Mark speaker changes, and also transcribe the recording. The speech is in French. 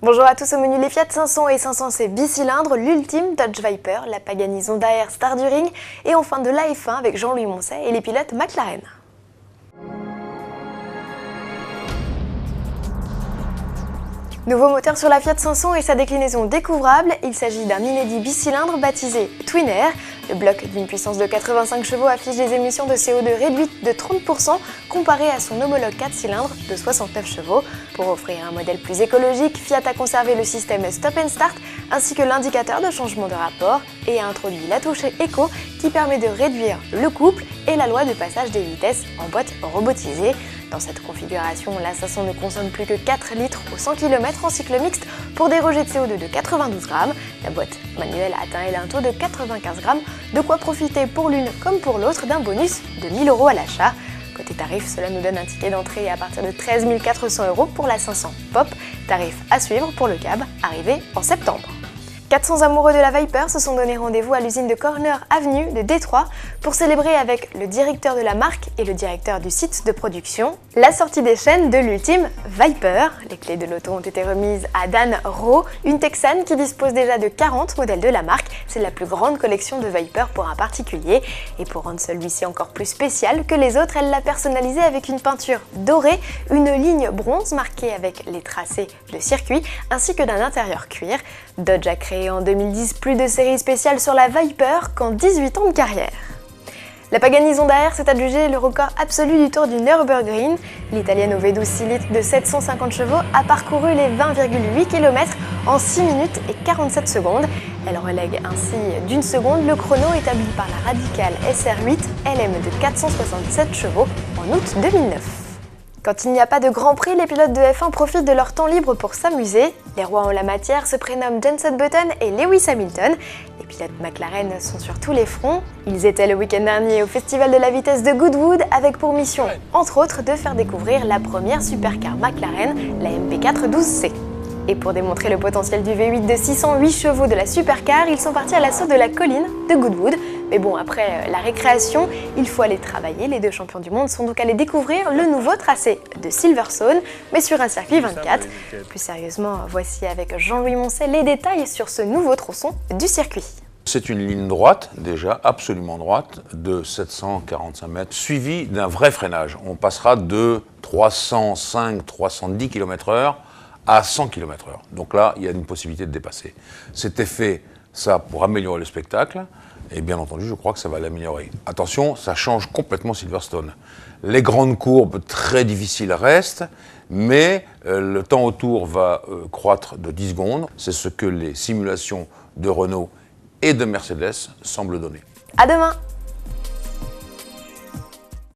Speaker 1: Bonjour à tous, au menu les Fiat 500 et 500C bicylindres, l'ultime Dodge Viper, la Pagani Zonda Air Star du Ring et enfin de la F1 avec Jean-Louis Moncet et les pilotes McLaren. Nouveau moteur sur la Fiat 500 et sa déclinaison découvrable, il s'agit d'un inédit bicylindre baptisé Twin Air. Le bloc d'une puissance de 85 chevaux affiche des émissions de CO2 réduites de 30% comparé à son homologue 4 cylindres de 69 chevaux. Pour offrir un modèle plus écologique, Fiat a conservé le système Stop and Start ainsi que l'indicateur de changement de rapport et a introduit la touche Eco qui permet de réduire le couple et la loi de passage des vitesses en boîte robotisée. Dans cette configuration, la 500 ne consomme plus que 4 litres au 100 km en cycle mixte pour des rejets de CO2 de 92 grammes. La boîte manuelle atteint elle un taux de 95 grammes, de quoi profiter pour l'une comme pour l'autre d'un bonus de 1 000 € à l'achat. Côté tarif, cela nous donne un ticket d'entrée à partir de 13 400 € pour la 500 Pop, tarif à suivre pour le cab, arrivé en septembre. 400 amoureux de la Viper se sont donné rendez-vous à l'usine de Corner Avenue de Détroit pour célébrer avec le directeur de la marque et le directeur du site de production la sortie des chaînes de l'ultime Viper. Les clés de l'auto ont été remises à Dan Rowe, une Texane qui dispose déjà de 40 modèles de la marque. C'est la plus grande collection de Viper pour un particulier. Et pour rendre celui-ci encore plus spécial que les autres, elle l'a personnalisé avec une peinture dorée, une ligne bronze marquée avec les tracés de circuit ainsi que d'un intérieur cuir. Dodge a créé en 2010 plus de séries spéciales sur la Viper qu'en 18 ans de carrière. La Pagani Zonda Air s'est adjugé le record absolu du Tour du Nürburgring. L'italienne au V12 6 litres de 750 chevaux a parcouru les 20,8 km en 6 minutes et 47 secondes. Elle relègue ainsi d'une seconde le chrono établi par la Radical SR8 LM de 467 chevaux en août 2009. Quand il n'y a pas de Grand Prix, les pilotes de F1 profitent de leur temps libre pour s'amuser. Les rois en la matière se prénomment Jenson Button et Lewis Hamilton. Les pilotes McLaren sont sur tous les fronts. Ils étaient le week-end dernier au Festival de la vitesse de Goodwood avec pour mission, entre autres, de faire découvrir la première supercar McLaren, la MP4 12C. Et pour démontrer le potentiel du V8 de 608 chevaux de la supercar, ils sont partis à l'assaut de la colline de Goodwood. Mais bon, après la récréation, il faut aller travailler. Les deux champions du monde sont donc allés découvrir le nouveau tracé de Silverstone, mais sur un circuit 24. Plus sérieusement, voici avec Jean-Louis Moncet les détails sur ce nouveau tronçon du circuit.
Speaker 2: C'est une ligne droite, déjà absolument droite, de 745 mètres, suivie d'un vrai freinage. On passera de 305-310 km/h à 100 km/h. Donc là, il y a une possibilité de dépasser. C'était fait, ça, pour améliorer le spectacle, et bien entendu, je crois que ça va l'améliorer. Attention, ça change complètement Silverstone. Les grandes courbes très difficiles restent, mais le temps autour va croître de 10 secondes. C'est ce que les simulations de Renault et de Mercedes semblent donner.
Speaker 1: À demain!